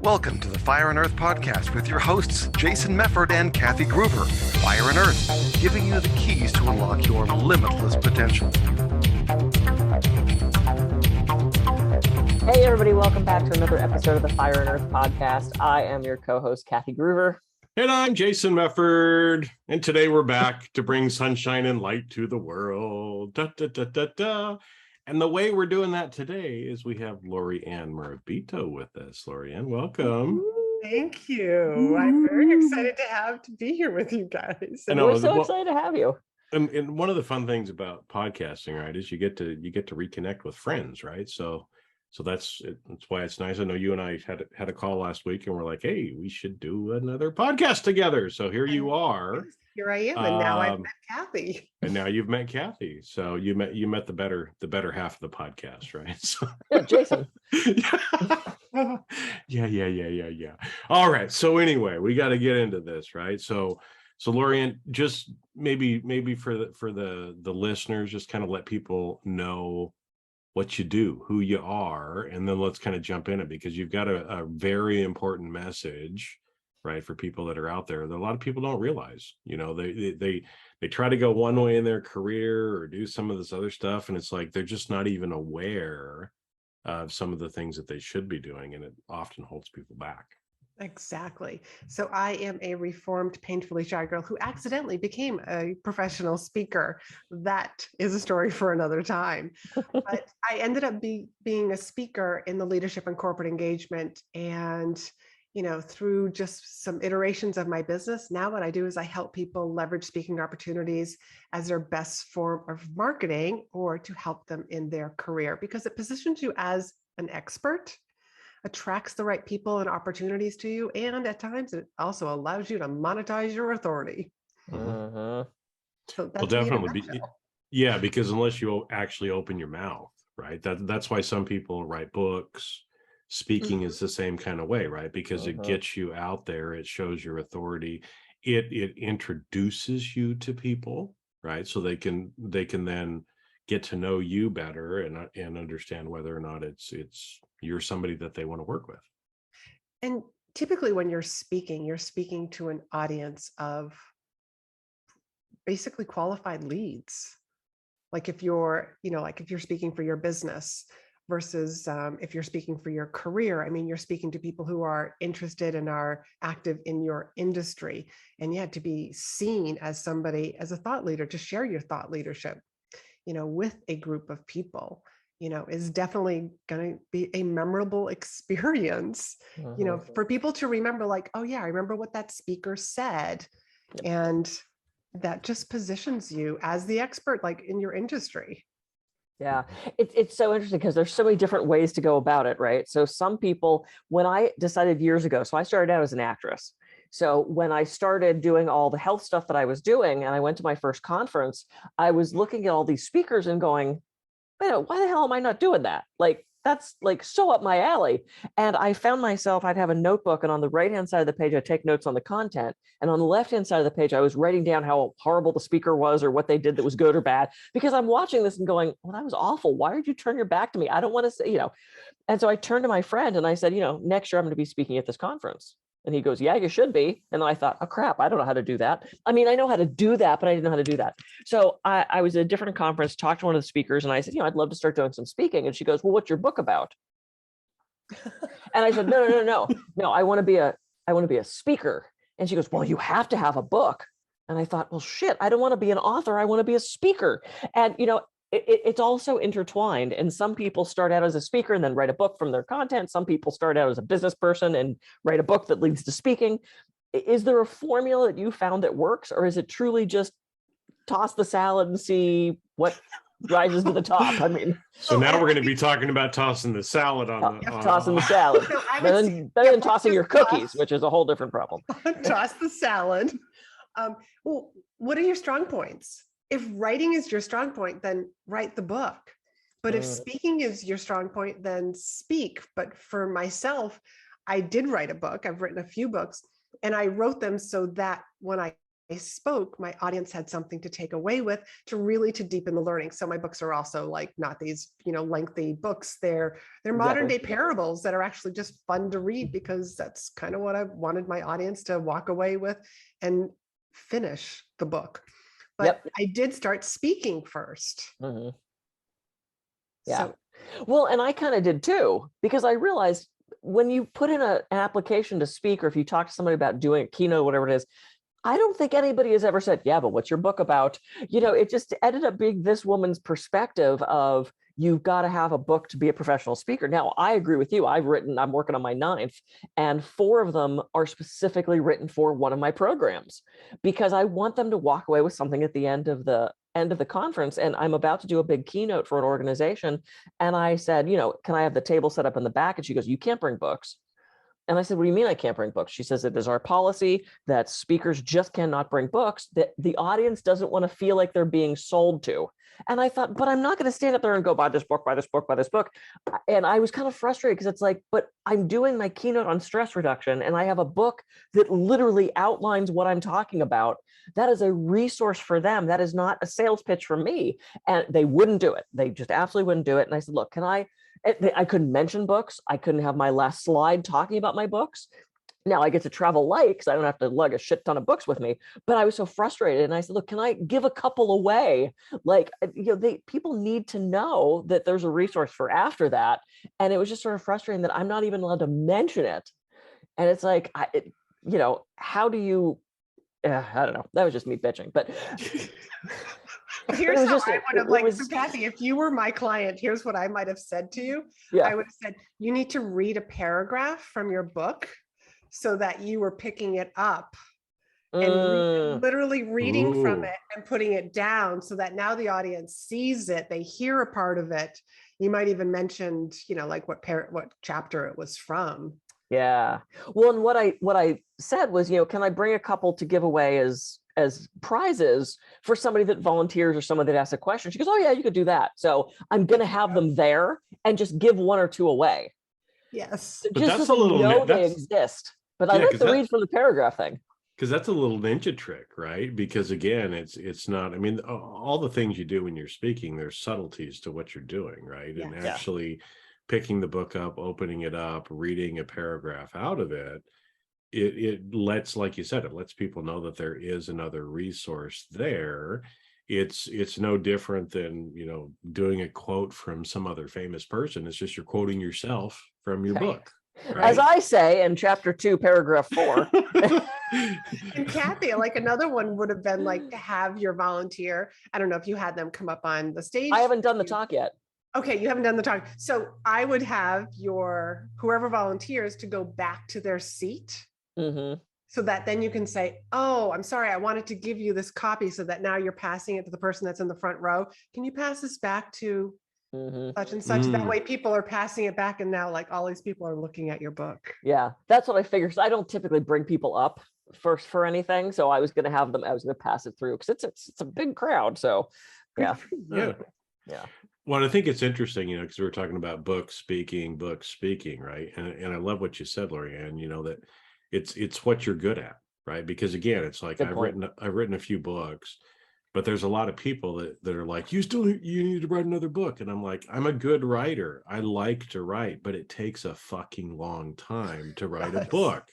Welcome to the Fire and Earth podcast with your hosts, Jason Mefford and Kathy Groover. Fire and Earth, giving you the keys to unlock your limitless potential. Hey everybody, welcome back to another episode of the Fire and Earth podcast. I am your co-host, Kathy Groover. And I'm Jason Mefford. And today we're back to bring sunshine and light to the world. Da, da, da, da, da. And the way we're doing that today is we have Laurie-Ann Murabito with us. Laurie-Ann, welcome. Thank you. I'm very excited to be here with you guys. And we're so excited to have you. And one of the fun things about podcasting, right, is you get to reconnect with friends, right? So that's why it's nice. I know you and I had a call last week, and we're like, hey, we should do another podcast together. So here you are. Here I am, and now I've met Kathy. And now you've met Kathy. So you met the better half of the podcast, right? So yeah, Jason. Yeah. All right. So anyway, we got to get into this, right? So Laurie-Ann, just maybe for the listeners, just kind of let people know what you do, who you are, and then let's kind of jump in it, because you've got a very important message, right, for people that are out there that a lot of people don't realize. You know, they try to go one way in their career or do some of this other stuff, and it's like they're just not even aware of some of the things that they should be doing, and it often holds people back. Exactly. So I am a reformed, painfully shy girl who accidentally became a professional speaker. That is a story for another time. But I ended up being a speaker in the leadership and corporate engagement. And, through just some iterations of my business, now what I do is I help people leverage speaking opportunities as their best form of marketing, or to help them in their career, because it positions you as an expert, attracts the right people and opportunities to you, and at times it also allows you to monetize your authority. Uh-huh. So that's definitely because unless you actually open your mouth, right? That's why some people write books. Speaking is the same kind of way, right? Because it gets you out there, it shows your authority, it introduces you to people, right? So they can then get to know you better and understand whether or not it's you're somebody that they want to work with. And typically when you're speaking to an audience of basically qualified leads. Like if you're speaking for your business versus if you're speaking for your career, you're speaking to people who are interested and are active in your industry. And yet to be seen as somebody, as a thought leader, to share your thought leadership, with a group of people, is definitely going to be a memorable experience, for people to remember, like, oh yeah, I remember what that speaker said. And that just positions you as the expert, like in your industry. Yeah, it's so interesting because there's so many different ways to go about it, right? So some people, when I decided years ago, so I started out as an actress. So when I started doing all the health stuff that I was doing, and I went to my first conference, I was looking at all these speakers and going, why the hell am I not doing that? Like, that's like so up my alley. And I found myself, I'd have a notebook, and on the right-hand side of the page, I'd take notes on the content. And on the left-hand side of the page, I was writing down how horrible the speaker was or what they did that was good or bad, because I'm watching this and going, well, that was awful. Why did you turn your back to me? I don't want to say, And so I turned to my friend and I said, next year I'm going to be speaking at this conference. And he goes, yeah, you should be. And then I thought, oh, crap, I don't know how to do that. I know how to do that, but I didn't know how to do that. So I was at a different conference, talked to one of the speakers, and I said, I'd love to start doing some speaking. And she goes, well, what's your book about? And I said, no, I want to be a speaker. And she goes, well, you have to have a book. And I thought, well, shit, I don't want to be an author. I want to be a speaker. And, it's also intertwined. And some people start out as a speaker and then write a book from their content. Some people start out as a business person and write a book that leads to speaking. Is there a formula that you found that works, or is it truly just toss the salad and see what rises to the top? So now we're going to be talking about tossing the salad tossing the salad, better than tossing your cookies, which is a whole different problem. Toss the salad. Well, what are your strong points? If writing is your strong point, then write the book. But if speaking is your strong point, then speak. But for myself, I did write a book. I've written a few books, and I wrote them so that when I I spoke, my audience had something to take away with to deepen the learning. So my books are also like not these, lengthy books. They're modern day parables that are actually just fun to read, because that's kind of what I wanted my audience to walk away with and finish the book. But I did start speaking first. Mm-hmm. Yeah. So, well, and I kind of did too, because I realized when you put in an application to speak, or if you talk to somebody about doing a keynote, whatever it is, I don't think anybody has ever said, yeah, but what's your book about? It just ended up being this woman's perspective of, you've got to have a book to be a professional speaker. Now, I agree with you. I'm working on my 9th, and 4 of them are specifically written for one of my programs, because I want them to walk away with something at the end of the conference. And I'm about to do a big keynote for an organization. And I said, can I have the table set up in the back? And she goes, you can't bring books. And I said, what do you mean I can't bring books? She says, it is our policy that speakers just cannot bring books, that the audience doesn't want to feel like they're being sold to. And I thought, but I'm not going to stand up there and go, buy this book, buy this book, buy this book. And I was kind of frustrated, because it's like, but I'm doing my keynote on stress reduction, and I have a book that literally outlines what I'm talking about. That is a resource for them. That is not a sales pitch for me. And they wouldn't do it. They just absolutely wouldn't do it. And I said, look, I couldn't mention books. I couldn't have my last slide talking about my books. Now I get to travel light, because I don't have to lug a shit ton of books with me. But I was so frustrated, and I said, look, can I give a couple away? Like, people need to know that there's a resource for after that. And it was just sort of frustrating that I'm not even allowed to mention it. And it's like, how do you, I don't know. That was just me bitching, but here's how I would have so Kathy, if you were my client, here's what I might have said to you. Yeah. I would have said, you need to read a paragraph from your book, so that you were picking it up and literally reading from it and putting it down, so that now the audience sees it, they hear a part of it. You might even mentioned, like what chapter it was from. Yeah. Well, and what I said was, can I bring a couple to give away as prizes for somebody that volunteers or someone that asks a question? She goes, oh yeah, you could do that. So I'm going to have them there and just give 1 or 2 away. Yes. But just so they know they exist. But I like to read from the paragraph thing. Because that's a little ninja trick, right? Because again, it's not, I mean, all the things you do when you're speaking, there's subtleties to what you're doing, right? Yeah. And actually picking the book up, opening it up, reading a paragraph out of it, it lets, like you said, it lets people know that there is another resource there. It's no different than, doing a quote from some other famous person. It's just you're quoting yourself from your book. Right? As I say in chapter 2, paragraph 4. And Kathy, like another one would have been like to have your volunteer. I don't know if you had them come up on the stage. I haven't done the talk yet. Okay, you haven't done the talk. So I would have your whoever volunteers to go back to their seat. Mm-hmm. So that then you can say, oh, I'm sorry, I wanted to give you this copy, so that now you're passing it to the person that's in the front row. Can you pass this back to such and such? That way people are passing it back, and now like all these people are looking at your book. Yeah, that's what I figured. So I don't typically bring people up first for anything. So I was going to pass it through, because it's a big crowd. So yeah. Yeah. Well, I think it's interesting, because we were talking about book speaking, right? And I love what you said, Laurie-Ann, that it's what you're good at, right? Because again, it's like I've written a few books, but there's a lot of people that are like, you need to write another book. And I'm like, I'm a good writer. I like to write, but it takes a fucking long time to write a book.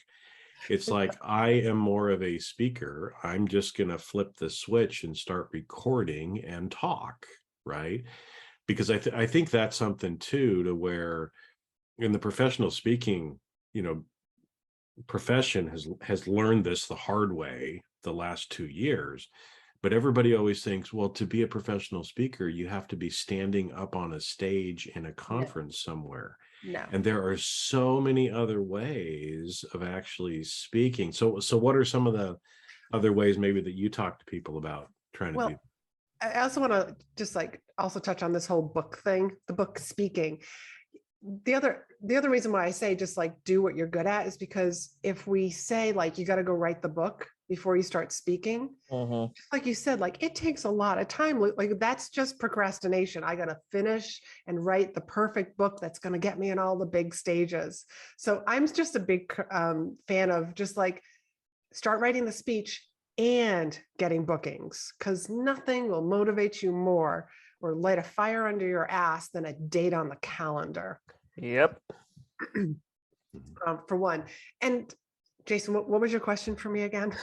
It's like, I am more of a speaker. I'm just going to flip the switch and start recording and talk, right? Because I think that's something too, to where in the professional speaking, profession has learned this the hard way the last 2 years. But everybody always thinks, well, to be a professional speaker, you have to be standing up on a stage in a conference somewhere. No. And there are so many other ways of actually speaking. So what are some of the other ways maybe that you talk to people about trying to do? I also want to just also touch on this whole book thing, the book speaking. The other reason why I say just do what you're good at is because if we say you got to go write the book before you start speaking, just like you said, it takes a lot of time. That's just procrastination. I got to finish and write the perfect book that's going to get me in all the big stages. So I'm just a big fan of just start writing the speech and getting bookings, because nothing will motivate you more or light a fire under your ass than a date on the calendar. Yep. For one. And Jason, what was your question for me again?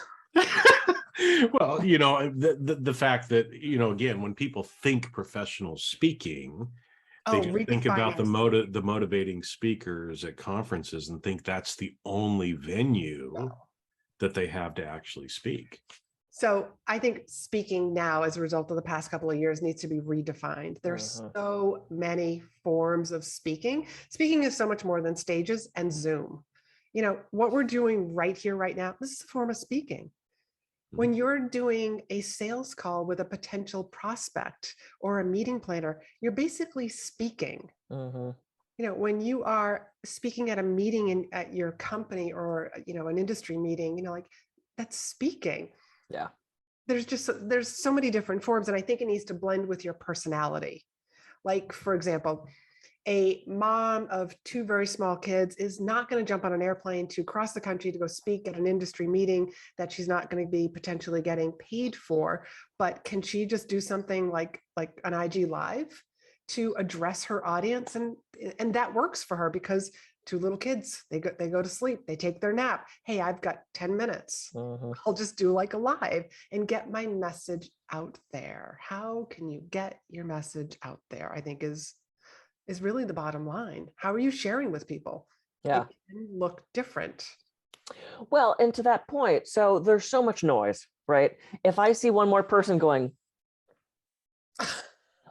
Well, you know, the fact that, you know, again, when people think professional speaking, they just think about the motivating speakers at conferences and think that's the only venue that they have to actually speak. So I think speaking now, as a result of the past couple of years, needs to be redefined. There's so many forms of speaking. Speaking is so much more than stages and Zoom. You know, what we're doing right here, right now, this is a form of speaking. When you're doing a sales call with a potential prospect or a meeting planner, you're basically speaking. You know, when you are speaking at a meeting at your company or, you know, an industry meeting, you know, like that's speaking. Yeah. There's so many different forms. And I think it needs to blend with your personality. Like, for example, a mom of 2 very small kids is not going to jump on an airplane to cross the country to go speak at an industry meeting that she's not going to be potentially getting paid for. But can she just do something like an IG Live to address her audience? And that works for her because 2 little kids, they go to sleep, they take their nap. Hey, I've got 10 minutes. I'll just do like a live and get my message out there. How can you get your message out there? I think is really the bottom line. How are you sharing with people? Yeah. It can look different. Well, and to that point, so there's so much noise, right? If I see one more person going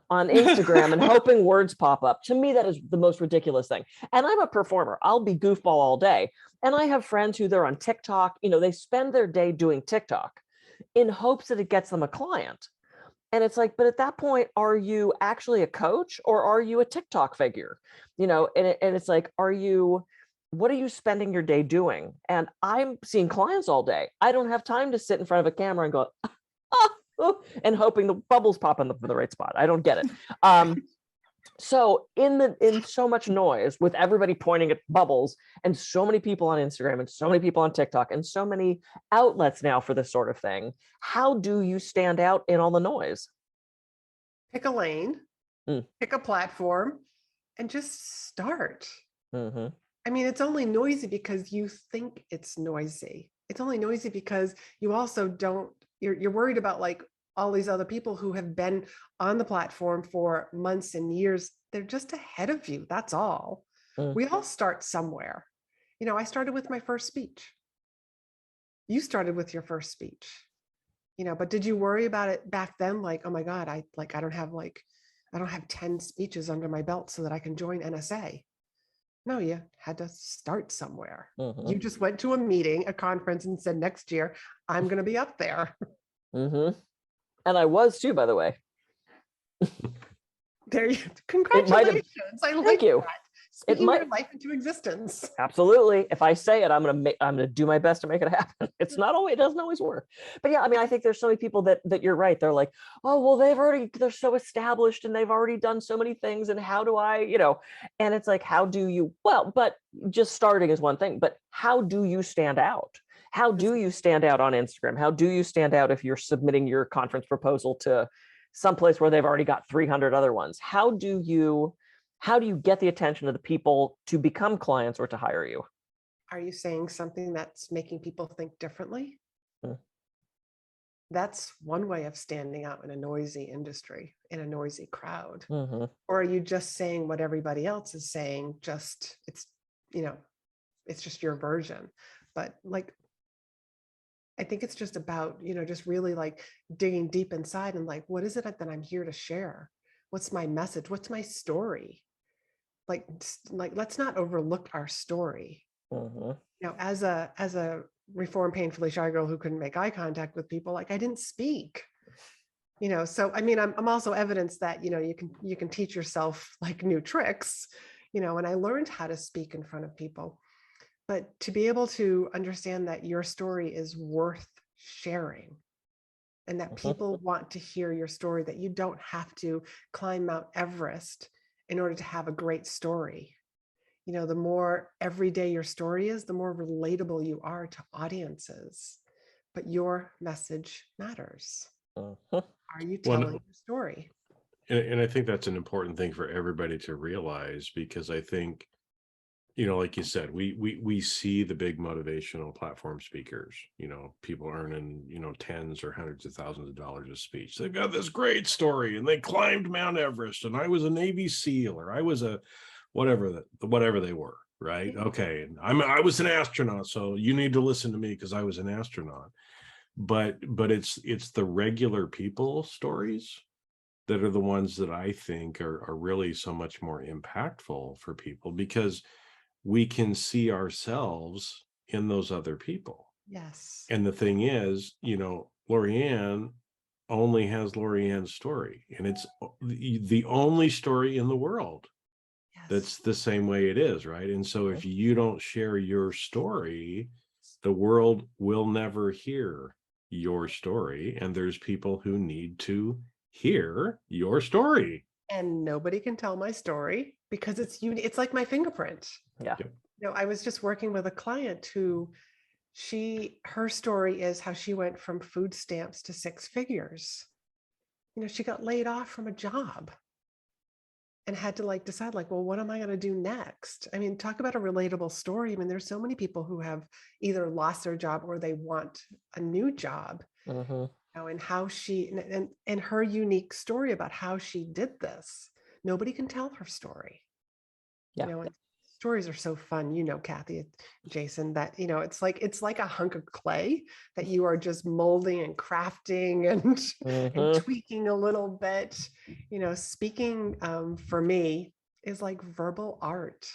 on Instagram and hoping words pop up, to me, that is the most ridiculous thing. And I'm a performer. I'll be goofball all day. And I have friends who they're on TikTok, you know, they spend their day doing TikTok in hopes that it gets them a client. And it's like, but at that point, are you actually a coach or are you a TikTok figure? You know, and it's like, what are you spending your day doing? And I'm seeing clients all day. I don't have time to sit in front of a camera and go, and hoping the bubbles pop in the right spot. I don't get it. So in so much noise with everybody pointing at bubbles and so many people on Instagram and so many people on TikTok and so many outlets now for this sort of thing, how do you stand out in all the noise? Pick a lane, pick a platform, and just start. I mean, it's only noisy because you think it's noisy. It's only noisy because you also you're worried about like all these other people who have been on the platform for months and years. They're just ahead of you. That's all. We all start somewhere. You know, I started with my first speech. You started with your first speech, you know, but did you worry about it back then? Like, oh my God, I don't have 10 speeches under my belt so that I can join NSA. No, you had to start somewhere. You just went to a meeting, a conference, and said, next year, I'm going to be up there. And I was too, by the way. There you congratulations. I like you. that. Speaking your life into existence. Absolutely. If I say it, I'm gonna do my best to make it happen. It doesn't always work. But yeah, I mean, I think there's so many people that you're right. They're like, oh, well, they're so established and they've already done so many things. And how do I, you know, and it's like, how do you, well, but just starting is one thing, but how do you stand out? How do you stand out on Instagram? How do you stand out if you're submitting your conference proposal to someplace where they've already got 300 other ones? How do you get the attention of the people to become clients or to hire you? Are you saying something that's making people think differently? That's one way of standing out in a noisy industry, in a noisy crowd. Or are you just saying what everybody else is saying? It's just your version. But like, I think it's just about, you know, just really like digging deep inside and like, what is it that I'm here to share? What's my message? What's my story? Like let's not overlook our story. You know, as a reformed painfully shy girl who couldn't make eye contact with people, like I didn't speak. You know, so I mean, I'm also evidence that, you know, you can teach yourself like new tricks, you know, and I learned how to speak in front of people. But to be able to understand that your story is worth sharing and that people want to hear your story, that you don't have to climb Mount Everest in order to have a great story. You know, the more everyday your story is, the more relatable you are to audiences. but your message matters. Uh-huh. Are you Well, telling your story? and I think that's an important thing for everybody to realize, because I think, like you said, we see the big motivational platform speakers, people earning, tens or hundreds of thousands of dollars a speech. They've got this great story and they climbed Mount Everest and I was a Navy SEAL, or I was a whatever they were, right? Okay. And I was an astronaut, so you need to listen to me because I was an astronaut. But it's the regular people stories that are the ones that I think are really so much more impactful for people, because we can see ourselves in those other people. Yes. And the thing is, Laurie-Ann only has Laurie-Ann's story, and it's the only story in the world that's the same way it is, right? And so if you don't share your story, the world will never hear your story, and there's people who need to hear your story. And nobody can tell my story because it's like my fingerprint. Yeah. I was just working with a client who her story is how she went from food stamps to 6 figures. She got laid off from a job and had to decide well, what am I going to do next? I mean, talk about a relatable story. I mean, there's so many people who have either lost their job or they want a new job. And how she and her unique story about how she did this. Nobody can tell her story. Yeah. And stories are so fun, Kathy, Jason, that it's like a hunk of clay that you are just molding and crafting and tweaking a little bit. Speaking for me is like verbal art.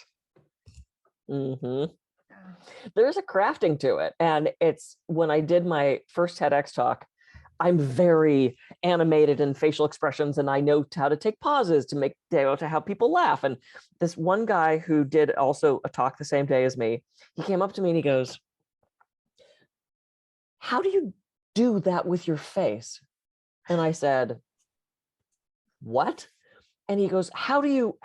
There's a crafting to it. And it's when I did my first TEDx talk, I'm very animated in facial expressions, and I know how to take pauses to have people laugh. And this one guy who did also a talk the same day as me, he came up to me and he goes, "How do you do that with your face?" And I said, "What?" And he goes, how do you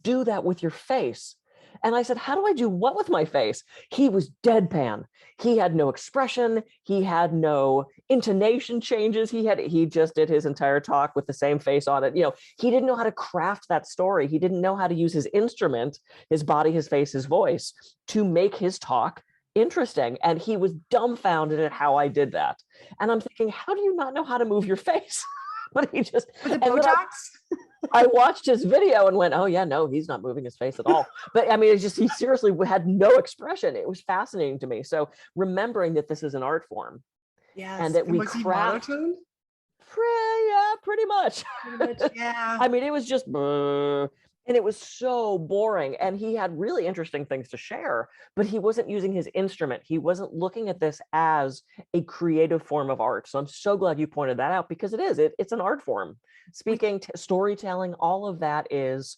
do that with your face?" And I said, "How do I do what with my face?" He was deadpan. He had no expression. He had no intonation changes. He just did his entire talk with the same face on it. He didn't know how to craft that story. He didn't know how to use his instrument, his body, his face, his voice, to make his talk interesting. And he was dumbfounded at how I did that. And I'm thinking, how do you not know how to move your face? But he just, was it Botox? I watched his video and went, "Oh yeah, no, he's not moving his face at all." But I mean, it's just, he seriously had no expression. It was fascinating to me. So remembering that this is an art form, and that we craft. Monotone? Pretty much. Yeah. I mean, it was just, and it was so boring. And he had really interesting things to share, but he wasn't using his instrument. He wasn't looking at this as a creative form of art. So I'm so glad you pointed that out, because it's an art form. Speaking, storytelling, all of that it's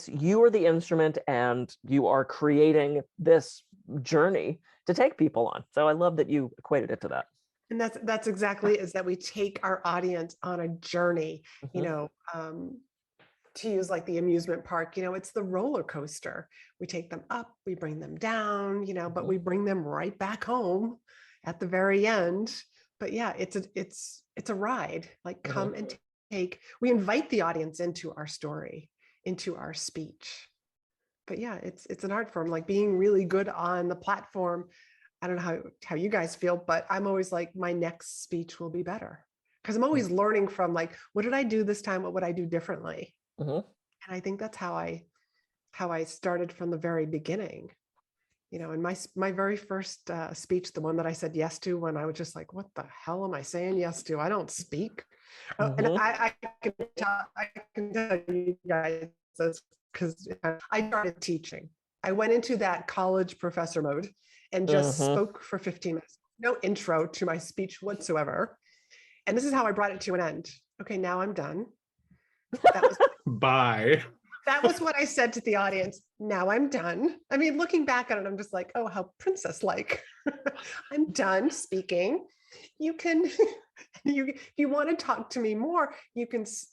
you are the instrument and you are creating this journey to take people on. So I love that you equated it to that. And that's exactly is that we take our audience on a journey, to use like the amusement park, it's the roller coaster. We take them up, we bring them down, but we bring them right back home at the very end. But yeah, it's a ride. Like come and we invite the audience into our story, into our speech. But yeah, it's an art form, like being really good on the platform. I don't know how you guys feel, but I'm always like, my next speech will be better, because I'm always learning from what did I do this time? What would I do differently? And I think that's how I started from the very beginning. And my very first speech, the one that I said yes to when I was just like, what the hell am I saying yes to? I don't speak. And I can tell you guys this because I started teaching. I went into that college professor mode and just spoke for 15 minutes. No intro to my speech whatsoever. And this is how I brought it to an end. Okay, now I'm done. That was Bye. That was what I said to the audience. Now I'm done. I mean, looking back at it, I'm just like, oh, how princess-like. I'm done speaking. You can, if you want to talk to me more,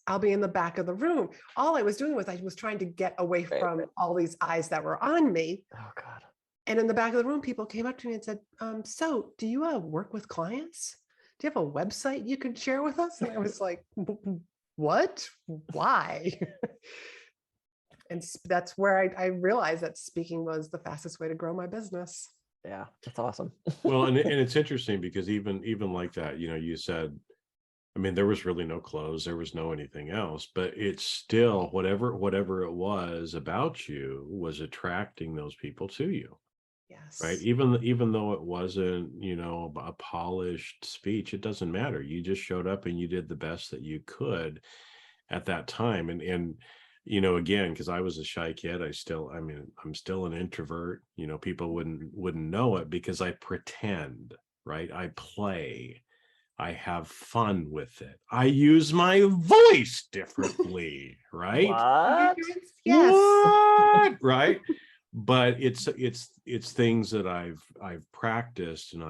I'll be in the back of the room. All I was doing was I was trying to get away from all these eyes that were on me. Oh God. And in the back of the room, people came up to me and said, so do you work with clients? Do you have a website you could share with us? And I was like, what? Why? And that's where I realized that speaking was the fastest way to grow my business. Yeah, that's awesome. Well, and it's interesting because even like that, you know, you said, I mean, there was really no clothes, there was no anything else, but it's still whatever it was about you was attracting those people to you. Yes. Right. Even though it wasn't, you know, a polished speech, it doesn't matter. You just showed up and you did the best that you could at that time. And you know, again, because I was a shy kid, I'm still an introvert. You know, people wouldn't know it because I pretend, right? I play, I have fun with it. I use my voice differently, right? What? Yes. What? Right? But it's things that I've practiced and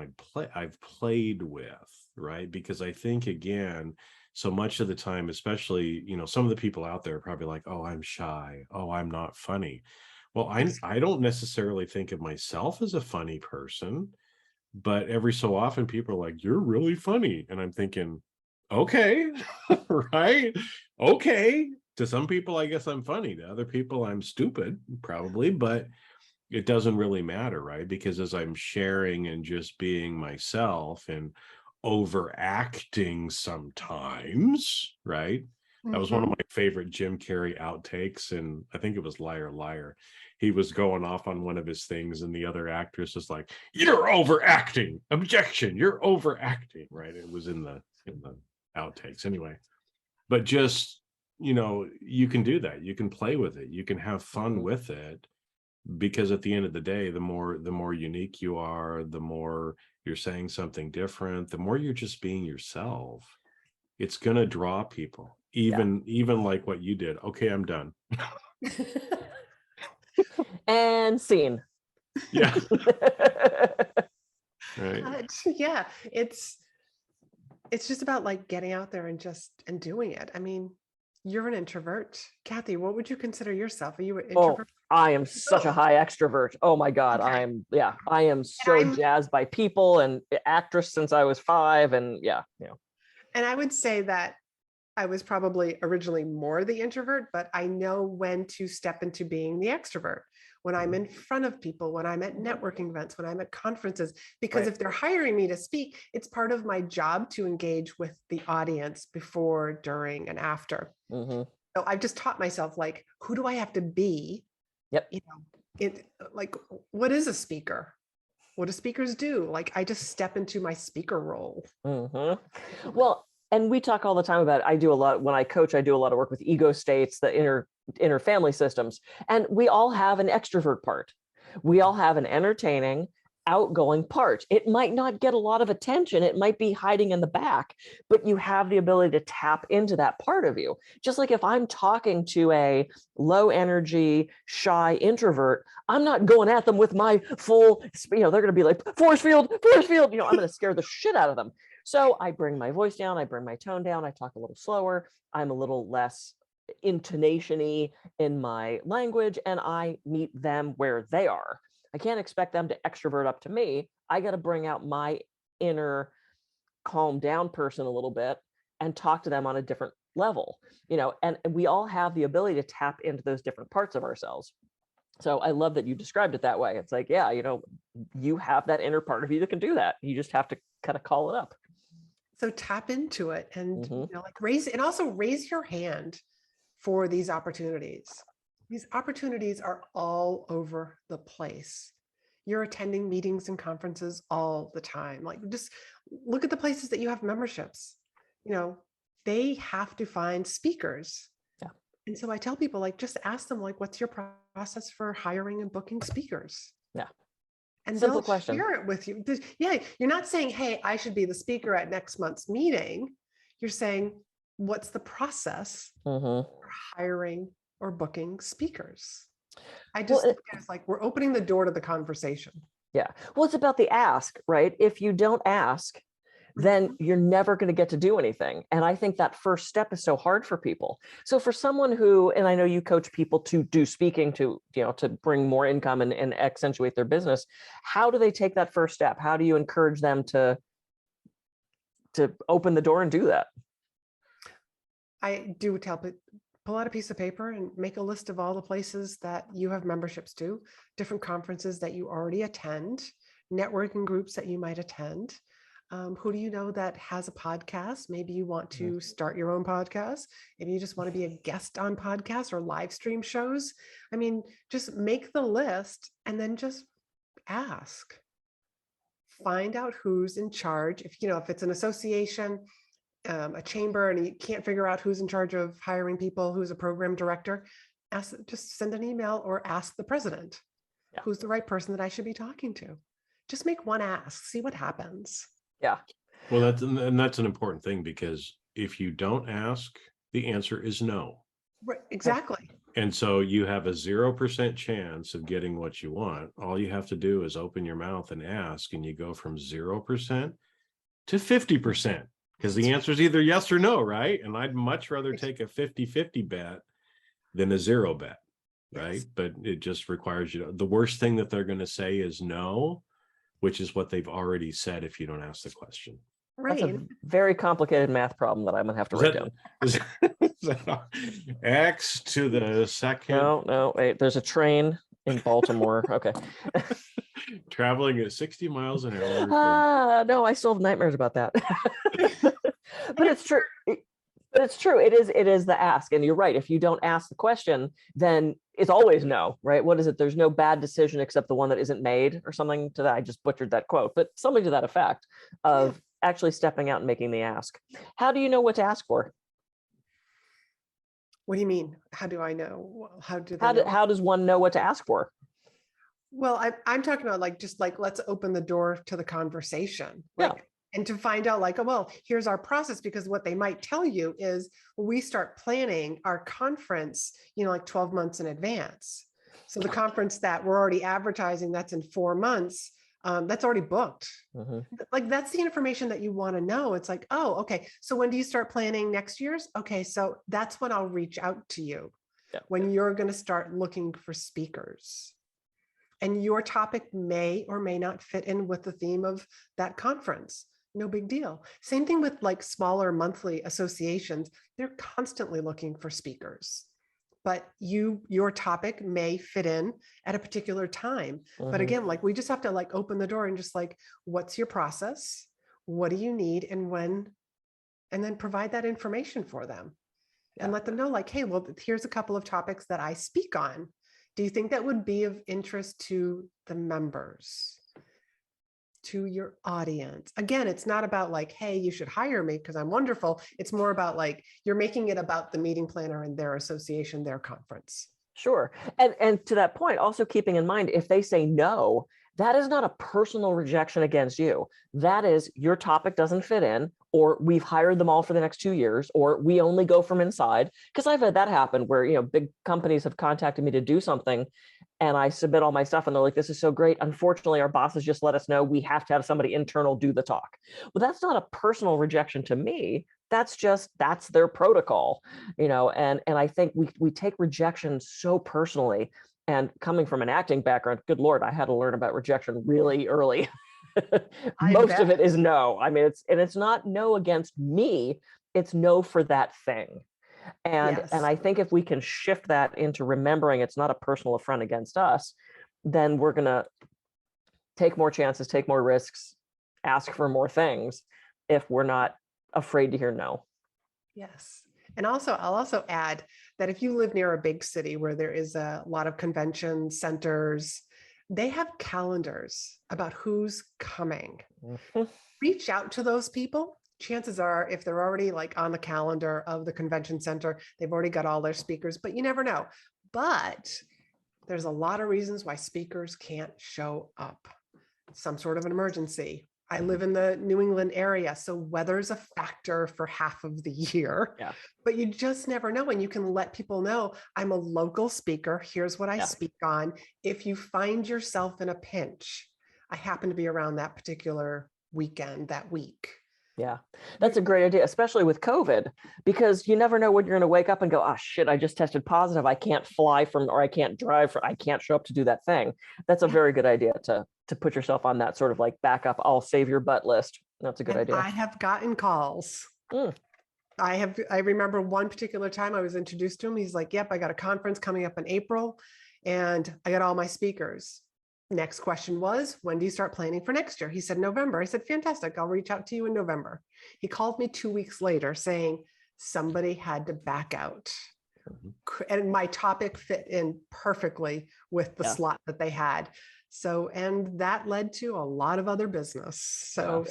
I've played with, right? Because I think, again, so much of the time, especially, you know, some of the people out there are probably like, oh, I'm shy, oh, I'm not funny. Well, I don't necessarily think of myself as a funny person, but every so often people are like, you're really funny, and I'm thinking, okay. Right, okay. To some people, I guess I'm funny. To other people, I'm stupid, probably, but it doesn't really matter, right? Because as I'm sharing and just being myself and overacting sometimes, right? That was one of my favorite Jim Carrey outtakes, and I think it was Liar Liar. He was going off on one of his things, and the other actress was like, "You're overacting. Objection! You're overacting." Right? It was in the outtakes, anyway. But just, you know, you can do that. You can play with it. You can have fun with it, because at the end of the day, the more unique you are, the more you're saying something different, the more you're just being yourself. It's gonna draw people. Even like what you did. Okay, I'm done. And scene. Yeah. Right. Yeah, it's just about like getting out there and doing it. I mean, you're an introvert. Kathy, what would you consider yourself? Are you an introvert? I am such a high extrovert. Oh my God. Okay. I am so jazzed by people, and actress since I was 5. And yeah. And I would say that I was probably originally more the introvert, but I know when to step into being the extrovert. When I'm in front of people, when I'm at networking events, when I'm at conferences, because if they're hiring me to speak, it's part of my job to engage with the audience before, during, and after. So I've just taught myself, like, who do I have to be? Yep. You know, like, what is a speaker? What do speakers do? Like, I just step into my speaker role. Well, and we talk all the time about, I do a lot, when I coach, I do a lot of work with ego states, the inner family systems. And we all have an extrovert part. We all have an entertaining, outgoing part. It might not get a lot of attention. It might be hiding in the back, but you have the ability to tap into that part of you. Just like if I'm talking to a low energy, shy introvert, I'm not going at them with my full, you know, they're going to be like, force field, you know, I'm going to scare the shit out of them. So I bring my voice down, I bring my tone down, I talk a little slower, I'm a little less intonation-y in my language, and I meet them where they are. I can't expect them to extrovert up to me. I got to bring out my inner calm down person a little bit and talk to them on a different level, you know, and we all have the ability to tap into those different parts of ourselves. So I love that you described it that way. It's like, yeah, you know, you have that inner part of you that can do that. You just have to kind of call it up. So tap into it and you know, like raise your hand for these opportunities. These opportunities are all over the place. You're attending meetings and conferences all the time. Like, just look at the places that you have memberships. You know, they have to find speakers. Yeah. And so I tell people, like, just ask them, like, what's your process for hiring and booking speakers? Yeah. And Simple they'll question. share it with you. Yeah, you're not saying, hey, I should be the speaker at next month's meeting. You're saying, what's the process for hiring or booking speakers? I just look at it as like, we're opening the door to the conversation. Yeah. Well, it's about the ask, right? If you don't ask, then you're never going to get to do anything. And I think that first step is so hard for people. So for someone who, and I know you coach people to do speaking to, to bring more income and accentuate their business, how do they take that first step? How do you encourage them to open the door and do that? I do tell people, pull out a piece of paper and make a list of all the places that you have memberships to, different conferences that you already attend, networking groups that you might attend. Who do you know that has a podcast? Maybe you want to start your own podcast. Maybe you just want to be a guest on podcasts or live stream shows. I mean, just make the list and then just ask. Find out who's in charge. If it's an association, a chamber, and you can't figure out who's in charge of hiring people, who's a program director, just send an email or ask the president, who's the right person that I should be talking to. Just make one ask, see what happens. Yeah. Well, that's an important thing, because if you don't ask, the answer is no. Right, exactly. And so you have a 0% chance of getting what you want. All you have to do is open your mouth and ask, and you go from 0% to 50%, because the answer is either yes or no, right? And I'd much rather take a 50-50 bet than a 0 bet, right? Yes. But it just requires you to, the worst thing that they're going to say is no, which is what they've already said if you don't ask the question. Right. That's a very complicated math problem that I'm going to have to write down. Is that X to the second? No, wait, there's a train in Baltimore. Okay. Traveling at 60 miles an hour. No, I still have nightmares about that. But it's true. But it's true. It is the ask. And you're right. If you don't ask the question, then it's always no, right? What is it? There's no bad decision except the one that isn't made, or something to that. I just butchered that quote, but something to that effect of actually stepping out and making the ask. How do you know what to ask for? What do you mean? How do I know? How does one know what to ask for? Well, I'm talking about let's open the door to the conversation. And to find out here's our process, because what they might tell you is we start planning our conference, 12 months in advance. So the conference that we're already advertising, that's in 4 months, that's already booked. Mm-hmm. That's the information that you want to know. It's oh, okay. So when do you start planning next year's? Okay. So that's when I'll reach out to you when you're going to start looking for speakers. And your topic may or may not fit in with the theme of that conference. No big deal. Same thing with smaller monthly associations. They're constantly looking for speakers, but your topic may fit in at a particular time. Mm-hmm. But again, we just have to open the door and just what's your process? What do you need and when? And then provide that information for them and let them know hey, well, here's a couple of topics that I speak on. Do you think that would be of interest to the members, to your audience? Again, it's not about hey, you should hire me because I'm wonderful. It's more about you're making it about the meeting planner and their association, their conference. Sure. And to that point, also keeping in mind, if they say no, that is not a personal rejection against you. That is, your topic doesn't fit in, or we've hired them all for the next 2 years, or we only go from inside. Because I've had that happen where, big companies have contacted me to do something and I submit all my stuff and they're like, this is so great. Unfortunately, our bosses just let us know we have to have somebody internal do the talk. Well, that's not a personal rejection to me. That's their protocol, and I think we take rejection so personally. And coming from an acting background, good Lord, I had to learn about rejection really early. Most of it is no. I mean, it's not no against me. It's no for that thing. And I think if we can shift that into remembering it's not a personal affront against us, then we're going to take more chances, take more risks, ask for more things if we're not afraid to hear no. Yes. And I'll also add that if you live near a big city where there is a lot of convention centers, they have calendars about who's coming. Mm-hmm. Reach out to those people. Chances are, if they're already on the calendar of the convention center, they've already got all their speakers, but you never know. But there's a lot of reasons why speakers can't show up. Some sort of an emergency. I live in the New England area, so weather's a factor for half of the year, but you just never know. And you can let people know, I'm a local speaker. Here's what I speak on. If you find yourself in a pinch, I happen to be around that particular weekend, that week. Yeah, that's a great idea, especially with COVID, because you never know when you're going to wake up and go, oh shit, I just tested positive. I can't fly from, or I can't drive for, I can't show up to do that thing. That's a very good idea to put yourself on that sort of like backup, I'll save your butt list. That's a good idea. I have gotten calls. Mm. I remember one particular time I was introduced to him. He's like, yep, I got a conference coming up in April and I got all my speakers. Next question was, when do you start planning for next year? He said, November. I said, fantastic. I'll reach out to you in November. He called me 2 weeks later saying somebody had to back out. And my topic fit in perfectly with the slot that they had. So, and that led to a lot of other business. So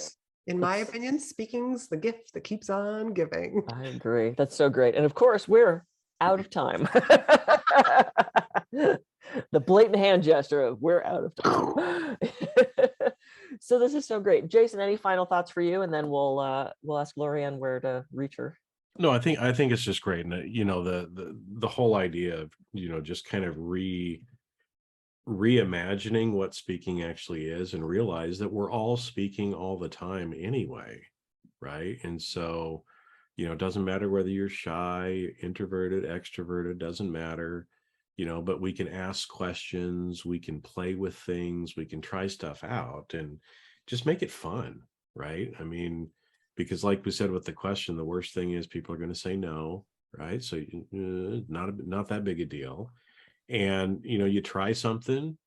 in my opinion, speaking's the gift that keeps on giving. I agree. That's so great. And of course, we're out of time. The blatant hand gesture of we're out of time. So this is so great. Jason, any final thoughts for you? And then we'll ask Laurie-Ann where to reach her. No, I think it's just great. And you know, the whole idea of, you know, just kind of reimagining what speaking actually is, and realize that we're all speaking all the time anyway, right? And so, you know, it doesn't matter whether you're shy, introverted, extroverted, doesn't matter, you know, but we can ask questions, we can play with things, we can try stuff out and just make it fun, right? I mean, because like we said with the question, the worst thing is people are going to say no, right? So not that big a deal. And, you know, you try something,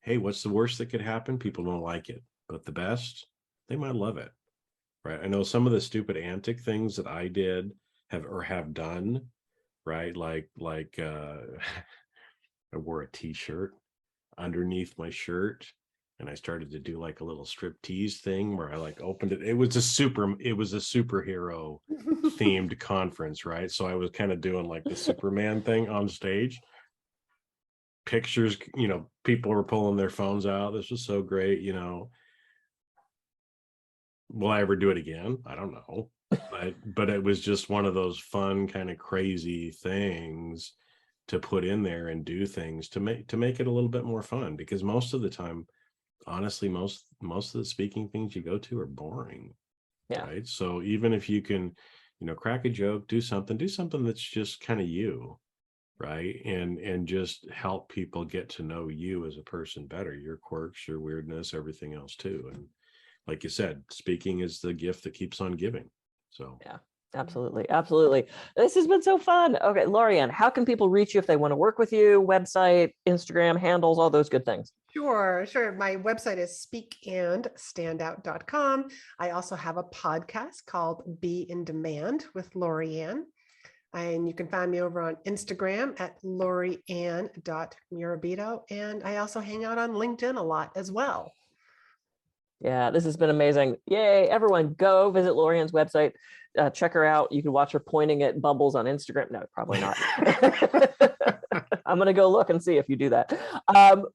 hey, what's the worst that could happen? People don't like it, but the best, they might love it, right? I know some of the stupid antic things that I did have done, right? Like I wore a t-shirt underneath my shirt and I started to do like a little strip tease thing where I like opened it. It was a superhero themed conference, right? So I was kind of doing like the Superman thing on stage. Pictures, you know, people were pulling their phones out. This was so great, you know. Will I ever do it again? I don't know. But it was just one of those fun, kind of crazy things to put in there and do things to make it a little bit more fun, because most of the time, honestly, most of the speaking things you go to are boring. Yeah. Right. So even if you can, you know, crack a joke, do something that's just kind of you, right? And just help people get to know you as a person better, your quirks, your weirdness, everything else too. And like you said, speaking is the gift that keeps on giving. So yeah, absolutely. Absolutely. This has been so fun. Okay, Laurie-Ann, how can people reach you if they want to work with you? Website, Instagram, handles, all those good things. Sure. My website is speakandstandout.com. I also have a podcast called Be in Demand with Laurie-Ann. And you can find me over on Instagram at Laurie-Ann.Murabito. And I also hang out on LinkedIn a lot as well. Yeah, this has been amazing. Yay, everyone go visit Laurie-Ann's website. Check her out. You can watch her pointing at bubbles on Instagram. No, probably not. I'm going to go look and see if you do that.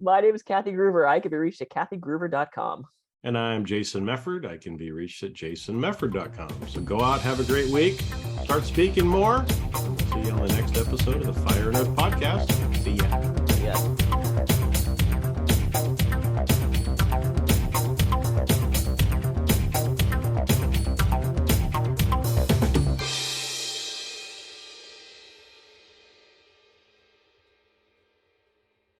My name is Kathy Gruver. I can be reached at kathygruver.com. And I'm Jason Mefford. I can be reached at jasonmefford.com. So go out, have a great week, start speaking more. See you on the next episode of the Fire and Earth podcast. See ya.